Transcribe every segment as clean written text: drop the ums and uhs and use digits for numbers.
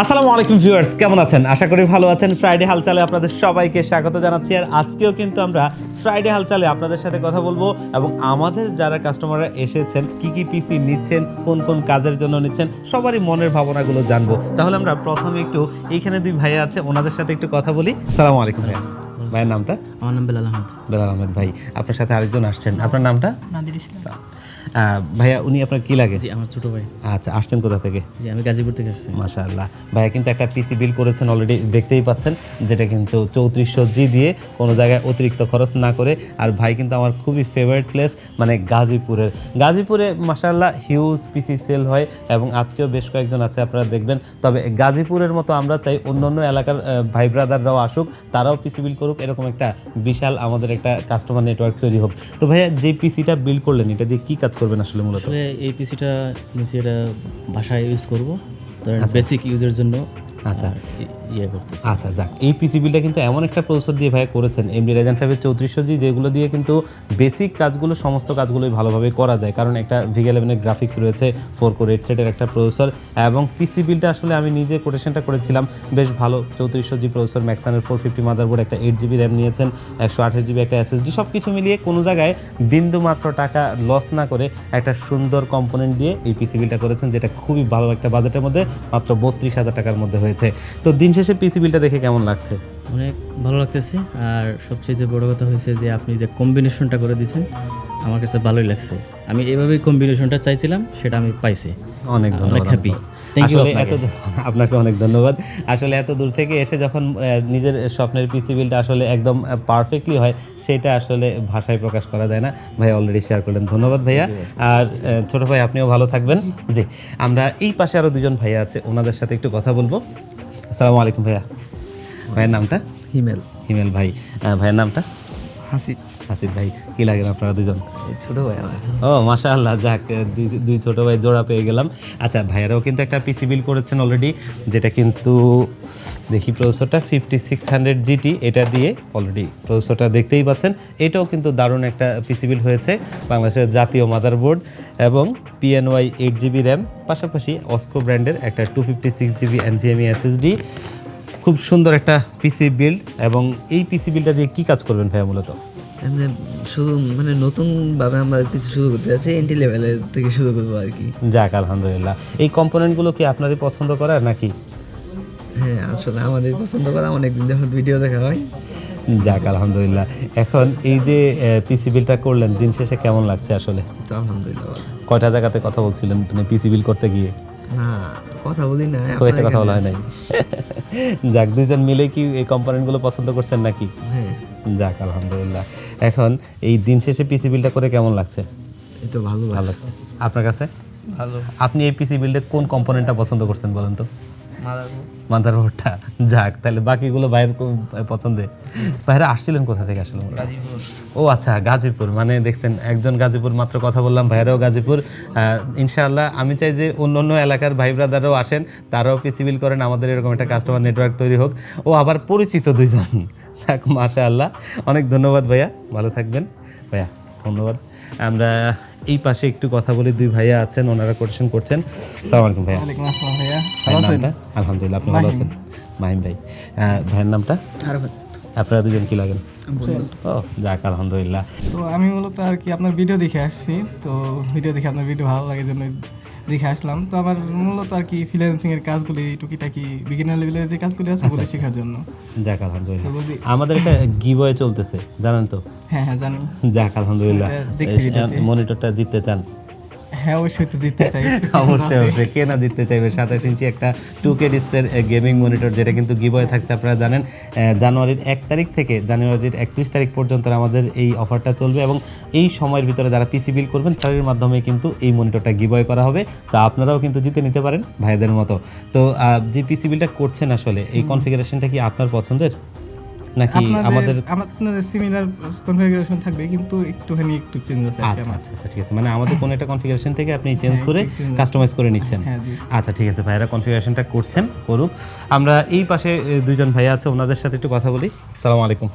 আসসালামু আলাইকুম ভিউয়ার্স, কেমন আছেন? আশা করি ভালো আছেন। ফ্রাইডে হালচালে আপনাদের সবাইকে স্বাগত জানাচ্ছি। আর আজকেও কিন্তু আমরা ফ্রাইডে হালচালে আপনাদের সাথে কথা বলবো এবং আমাদের যারা কাস্টমাররা এসেছেন কি কি পিসি নিচ্ছেন, কোন কোন কাজের জন্য নিচ্ছেন, সবারই মনের ভাবনাগুলো জানবো। তাহলে আমরা প্রথমে একটু এইখানে দুই ভাইয়া আছে, ওনাদের সাথে একটু কথা বলি। আসসালামু আলাইকুম ভাইয়া। ভাইয়ের নামটা? আমার নাম বেলাল আহমেদ। বেলাল আহমেদ ভাই, আপনার সাথে আরেকজন আসছেন, আপনার নামটা? নাদির ইসলাম। ভাইয়া উনি আপনার কি লাগে? জি, আমার ছোট ভাই। আচ্ছা, আসছেন কোথা থেকে? জি, আমি গাজীপুর থেকে আসছি। মাশাআল্লাহ। ভাইয়া কিন্তু একটা পিসি বিল করেছেন অলরেডি, দেখতেই পাচ্ছেন, যেটা কিন্তু 3400G দিয়ে কোনো জায়গায় অতিরিক্ত খরচ না করে। আর ভাই কিন্তু আমার খুবই ফেভারিট প্লেস, মানে গাজীপুরে মাশাআল্লাহ হিউজ পিসি সেল হয় এবং আজকেও বেশ কয়েকজন আছে, আপনারা দেখবেন। তবে গাজীপুরের মতো আমরা চাই অন্য এলাকার ভাই ব্রাদাররাও আসুক, তারাও পিসি বিল করুক, এরকম একটা বিশাল আমাদের একটা কাস্টমার নেটওয়ার্ক তৈরি হোক। তো ভাইয়া যে পিসিটা বিল করলেন, এটা দিয়ে কি কাজ করবেন আসলে মূলত? আসলে এই পিসিটা নিচে এটা বাসায় ইউজ করব, ধরেন বেসিক ইউজের জন্য। আচ্ছা, ইয়ে করতেছি। আচ্ছা যাক, এই পিসি বিলটা কিন্তু এমন একটা প্রসেসর দিয়ে ভাই করেছেন, এমডি রাইজেন 5 3400G, যেগুলো দিয়ে কিন্তু বেসিক কাজগুলো, সমস্ত কাজগুলোই ভালোভাবে করা যায়, কারণ একটা VIGA 11 গ্রাফিক্স রয়েছে, 4 কোর 8 থ্রেডের একটা প্রসেসর। এবং পিসি বিলটা আসলে আমি নিজে কোটেশনটা করেছিলাম, বেশ ভালো। 3400G প্রসেসর, ম্যাক্সানের 450 মাদারবোর্ড, একটা 8GB র্যাম নিয়েছেন, 128GB একটা SSD, সব কিছু মিলিয়ে কোনো জায়গায় বিন্দু মাত্র টাকা লস না করে একটা সুন্দর কম্পোনেন্ট দিয়ে এই পিসি বিলটা করেছেন, যেটা খুবই ভালো একটা বাজেটের মধ্যে, মাত্র 32,000 টাকার মধ্যে হয়েছে। তো দিন শেষে পিসি বিলটা দেখে কেমন লাগছে? অনেক ভালো লাগতেছে। আর সবচেয়ে বড় কথা হয়েছে যে আপনি যে কম্বিনেশনটা করে দিয়েছেন, আমার কাছে ভালোই লাগছে। আমি এইভাবেই কম্বিনেশনটা চাইছিলাম, সেটা আমি পাইছি। অনেক ধন্যবাদ, অনেক হ্যাপি। থ্যাংক ইউ আপনাকে অনেক ধন্যবাদ। আসলে এত দূর থেকে এসে যখন নিজের স্বপ্নের পিসি বিলটা আসলে একদম পারফেক্টলি হয়, সেটা আসলে ভাষায় প্রকাশ করা যায় না। ভাই অলরেডি শেয়ার করলেন, ধন্যবাদ ভাইয়া। আর ছোট ভাই, আপনিও ভালো থাকবেন। জি, আমরা এই পাশে আরও দুজন ভাইয়া আছে, ওনাদের সাথে একটু কথা বলবো। আসসালামু আলাইকুম ভাইয়া। ভাইয়ের নামটা? হিমেল ভাই। ভাইয়ের নামটা? হাসিব ভাই। কি লাগেন আপনারা দুজন? ছোট ভাই আমার। ও মাশাআল্লাহ, যাক, দুই ছোট ভাই জোড়া পেয়ে গেলাম। আচ্ছা, ভাইয়ারাও কিন্তু একটা পিসি বিল করেছেন অলরেডি, যেটা কিন্তু দেখি প্রসেসরটা 5600GT, এটা দিয়ে অলরেডি প্রসেসরটা দেখতেই পাচ্ছেন। এটাও কিন্তু দারুণ একটা পিসি বিল হয়েছে, বাংলাদেশের জাতীয় মাদারবোর্ড এবং PNY 8GB র্যাম, পাশাপাশি অস্কো ব্র্যান্ডের একটা 256GB NVMe SSD। খুব সুন্দর একটা পিসি বিল্ড। এবং এই পিসি বিলটা দিয়ে কী কাজ করবেন ভাইয়া মূলত? এমনি শুধু মানে নতুনভাবে আমরা কিছু শুরু করতে যাচ্ছি, এন্ট্রি লেভেলের থেকে শুরু করবো আর কি। যাক, আলহামদুলিল্লাহ। এই কম্পোনেন্টগুলো কি আপনারই পছন্দ করার নাকি? হ্যাঁ, আসলে আমাদের পছন্দ করা, অনেকদিন যখন ভিডিও দেখা হয়। যাক, আলহামদুলিল্লাহ। এখন এই যে পিসি বিলটা করলেন, দিন শেষে কেমন লাগছে আসলে? তো আলহামদুলিল্লাহ ভালো। কয়টা জায়গাতে কথা বলছিলেন মানে পিসি বিল করতে গিয়ে? না, কথা বলি না, কয়টা কথা বলা হয় নাই? যাক, দুইজন মিলে কি এই কম্পোনেন্টগুলো পছন্দ করছেন নাকি? হ্যাঁ। যাক, আলহামদুলিল্লাহ। এখন এই দিন শেষে পিসি বিলটা করে কেমন লাগছে? এই তো ভালো ভালো লাগছে। আপনার কাছে? ভালো। আপনি এই পিসি বিল্ডে কোন কম্পোনেন্টটা পছন্দ করছেন বলেন তো? মাদারবোর্ডটা। যাক, তাহলে বাকিগুলো বাইরের পছন্দে। বাইরে আসছিলেন কোথা থেকে আসলে? গাজীপুর। ও আচ্ছা, গাজীপুর। মানে দেখছেন, একজন গাজীপুর মাত্র কথা বললাম, ভাইরাও গাজীপুর। ইনশাআল্লাহ আমি চাই যে অন্য এলাকার ভাই ব্রাদাররাও আসেন, তারাও পিসি বিল করেন, আমাদের এরকম একটা কাস্টমার নেটওয়ার্ক তৈরি হোক। ও আবার পরিচিত দুইজন। যাক, মাশাআল্লাহ, অনেক ধন্যবাদ ভাইয়া, ভালো থাকবেন ভাইয়া। ধন্যবাদ। আমরা এই পাশে একটু কথা বলি, দুই ভাইয়া আছেন, ওনারা কোটেশন করছেন। আসসালামু আলাইকুম ভাইয়া। ওয়ালাইকুম আসসালাম ভাইয়া, ভাইয়ের নামটা? আলহামদুলিল্লাহ, আপনি ভালো আছেন? মাহিম ভাই। ভাইয়ের নামটা? আরাফাত। আপনারা দুজন কি লাগেন? ও যাক, আলহামদুলিল্লাহ। তো আমি মূলত আর কি আপনার ভিডিও দেখে আসছি, তো ভিডিও দেখে আপনার ভিডিও ভালো লাগে জন্য দেখে আসলাম। তো আমার মূলত আর কি ফ্রিল্যান্সিং এর কাজগুলি, টুকিটাকি বিগিনার লেভেলের যে কাজগুলি আছে ওগুলো শেখার জন্য। যাক, আলহামদুলিল্লাহ। আমাদের একটা গিভওয়ে চলতেছে, জানেন তো? হ্যাঁ হ্যাঁ জানি। যাক, আলহামদুলিল্লাহ। দেখছি ভিডিওতে। মনিটরটা জিততে চান? হ্যাঁ অবশ্যই তো জিততে চাই। অবশ্যই, কে না জিততে চাইবে? 27 ইঞ্চি একটা 2K ডিসপ্লের গেমিং মনিটর, যেটা কিন্তু গিভওয়ে থাকছে, আপনারা জানেন। জানুয়ারির 1 তারিখ থেকে জানুয়ারির 31 তারিখ পর্যন্ত আমাদের এই অফারটা চলবে এবং এই সময়ের ভিতরে যারা পিসি বিল করবেন তাদের মাধ্যমে কিন্তু এই মনিটরটা গিভওয়ে করা হবে। তো আপনারাও কিন্তু জিতে নিতে পারেন ভাইদের মতো। তো যে পিসি বিলটা করছেন আসলে, এই কনফিগারেশনটা কি আপনার পছন্দের? নাকি আমাদের আপনাদের সিমিলার কনফিগারেশন থাকবে কিন্তু একটু চেঞ্জ আছে আর কি আচ্ছা আমার। আচ্ছা আচ্ছা, ঠিক আছে, মানে আমাদের কোনো একটা কনফিগারেশন থেকে আপনি চেঞ্জ করে কাস্টমাইজ করে নিচ্ছেন। হ্যাঁ, জি। আচ্ছা ঠিক আছে, ভাইরা কনফিগারেশনটা করছেন, করুক। আমরা এই পাশে দুইজন ভাইয়া আছে, ওনাদের সাথে একটু কথা বলি। আসসালামু আলাইকুম।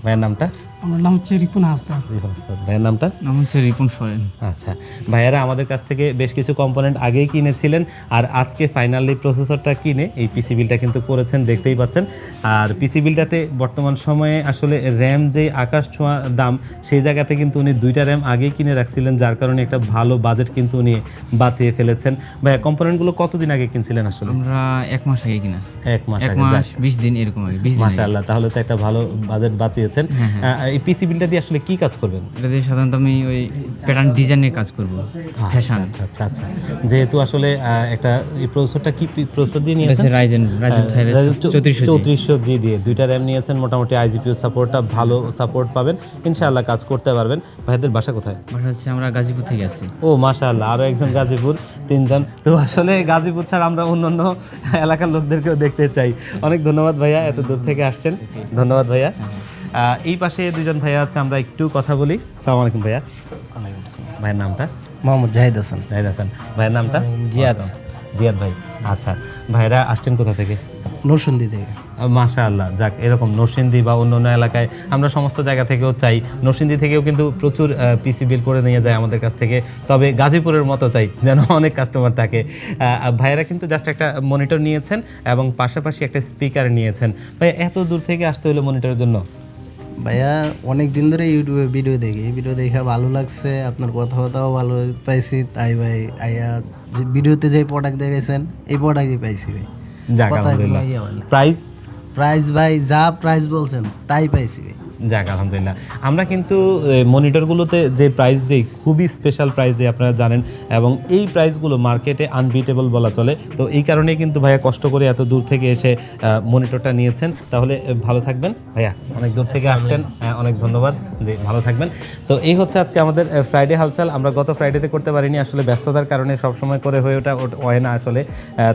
ভাইয়ের নামটা? আমার নাম হচ্ছে রিপুন হাসদা। রিপন আস্তাদ। ভাইয়ের নামটা? নাম হচ্ছে রিপন ফরেন। আচ্ছা, ভাইয়ারা আমাদের কাছ থেকে বেশ কিছু কম্পোনেন্ট আগেই কিনেছিলেন, আর আজকে ফাইনালি প্রসেসরটা কিনে এই পিসি বিলটা কিন্তু করেছেন, দেখতেই পাচ্ছেন। আর পিসি বিলটাতে বর্তমান সময়ে আসলে র্যাম যে আকাশ ছোঁয়া দাম, সেই জায়গাতে কিন্তু উনি 2টা র্যাম আগেই কিনে রাখছিলেন, যার কারণে একটা ভালো বাজেট কিন্তু উনি বাঁচিয়ে ফেলেছেন। ভাইয়া কম্পোনেন্টগুলো কতদিন আগে কিনছিলেন আসলে? আমরা 1 মাস আগে কিনা, 1 মাস 1 আগে। মাস 20 দিন এরকম আগে, 20 দিন আগে। মাশাআল্লাহ, তাহলে তো একটা ভালো বাজেট বাঁচিয়েছেন। এই পিসি বিলটা দিয়ে আসলে কি কাজ করবেন? এটা দিয়ে সাধারণত আমি ওই প্যাটার্ন ডিজাইনের কাজ করব, ফ্যাশন। আচ্ছা আচ্ছা আচ্ছা, যেহেতু আসলে একটা এই প্রসেসরটা কি প্রসেসর দিয়ে এটা নিয়েছেন? হচ্ছে রাইজেন 3400G দিয়ে 2টা র্যাম নিয়েছেন, মোটামুটি আইজিপিইউ সাপোর্টটা ভালো সাপোর্ট পাবেন, ইনশাআল্লাহ কাজ করতে পারবেন। ভাইদের বাসা কোথায়? বাসা হচ্ছে আমরা গাজীপুর থেকে আসছি। ও মাশাআল্লাহ, আরো একজন গাজীপুর, 3জন। তো আসলে গাজীপুর ছাড়া আমরা অন্যান্য এলাকার লোকদেরকেও দেখতে চাই। অনেক ধন্যবাদ ভাইয়া, এত দূর থেকে আসছেন, ধন্যবাদ ভাইয়া। এই পাশে দুজন ভাইয়া আছে, আমরা একটু কথা বলি। আসসালামু আলাইকুম ভাইয়া। ভাইয়ের নামটা? মোহাম্মদ জাহিদ হাসান। জাহিদ হাসান। ভাইয়ের নামটা? জিয়াদ। জিয়াদ ভাই। আচ্ছা, ভাইরা আসছেন কোথা থেকে? নরসিংদী থেকে। মাশাআল্লাহ, যাক, এরকম নরসিংদী বা অন্য অন্য এলাকায় আমরা সমস্ত জায়গা থেকেও চাই, নরসিংদী থেকেও কিন্তু প্রচুর পিসি বিল করে নিয়ে যায় আমাদের কাছ থেকে, তবে গাজীপুরের মতো চাই যেন অনেক কাস্টমার থাকে। ভাইয়েরা কিন্তু জাস্ট একটা মনিটর নিয়েছেন এবং পাশাপাশি একটা স্পিকার নিয়েছেন। ভাই এত দূর থেকে আসতে হলো মনিটরের জন্য? ভাইয়া অনেক দিন ধরে ইউটিউবে ভিডিও দেখি, এই ভিডিও দেখে ভালো লাগছে, আপনার কথাবার্তাও ভালো পাইছি, তাই ভাই আইয়া যে ভিডিওতে যে প্রোডাক্ট দেখাইছেন এই প্রোডাক্টই পাইছি ভাই। যাক কথাগুলো আলহামদুলিল্লাহ। ইয়ে বলে। প্রাইস? প্রাইস ভাই যা প্রাইস বলছেন তাই পাইছি ভাই। যাক আলহামদুলিল্লাহ। আমরা কিন্তু মনিটরগুলোতে যে প্রাইস দিই খুবই স্পেশাল প্রাইস দিই, আপনারা জানেন, এবং এই প্রাইসগুলো মার্কেটে আনবিটেবল বলা চলে। তো এই কারণেই কিন্তু ভাইয়া কষ্ট করে এত দূর থেকে এসে মনিটরটা নিয়েছেন। তাহলে ভালো থাকবেন ভাইয়া, অনেক দূর থেকে আসছেন, অনেক ধন্যবাদ, যে ভালো থাকবেন। তো এই হচ্ছে আজকে আমাদের ফ্রাইডে হালচাল। আমরা গত ফ্রাইডেতে করতে পারিনি, আসলে ব্যস্ততার কারণে সবসময় করে হয়ে ওঠা হয় না আসলে।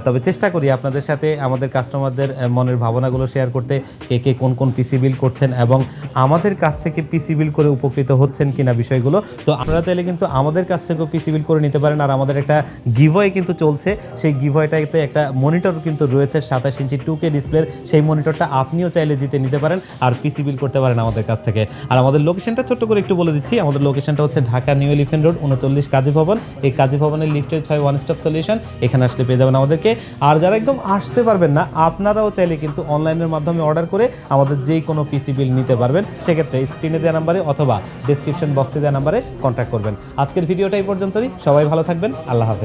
তবে চেষ্টা করি আপনাদের সাথে আমাদের কাস্টমারদের মনের ভাবনাগুলো শেয়ার করতে, কে কে কোন কোন পিসি বিল করছেন এবং আমাদের কাছ থেকে পিসি বিল করে উপকৃত হচ্ছেন কিনা বিষয়গুলো। তো আপনারা চাইলে কিন্তু আমাদের কাছ থেকেও পিসি বিল করে নিতে পারেন। আর আমাদের একটা গিভওয়ে কিন্তু চলছে, সেই গিভওয়েটাতে একটা মনিটর কিন্তু রয়েছে 27 ইঞ্চি 2K ডিসপ্লের, সেই মনিটরটা আপনিও চাইলে জিতে নিতে পারেন আর পিসি বিল করতে পারেন আমাদের কাছ থেকে। আর আমাদের লোকেশনটা ছোট্ট করে একটু বলে দিচ্ছি, আমাদের লোকেশনটা হচ্ছে ঢাকা নিউ এলিফ্যান্ট রোড 39 কাজী ভবন। এই কাজী ভবনের লিফটের 6 ওয়ান স্টপ সলিউশন, এখানে আসলে পেয়ে যাবেন আমাদেরকে। আর যারা একদম আসতে পারবেন না, আপনারাও চাইলে কিন্তু অনলাইনের মাধ্যমে অর্ডার করে আমাদের যেই কোনো পিসি বিল নিতে পারবেন। সেক্ষেত্রে স্ক্রিনে দেওয়া নাম্বারে অথবা ডেসক্রিপশন বক্সে দেওয়া নাম্বারে কন্ট্যাক্ট করবেন। আজকের ভিডিওটা এই পর্যন্তই, সবাই ভালো থাকবেন, আল্লাহ হাফেজ।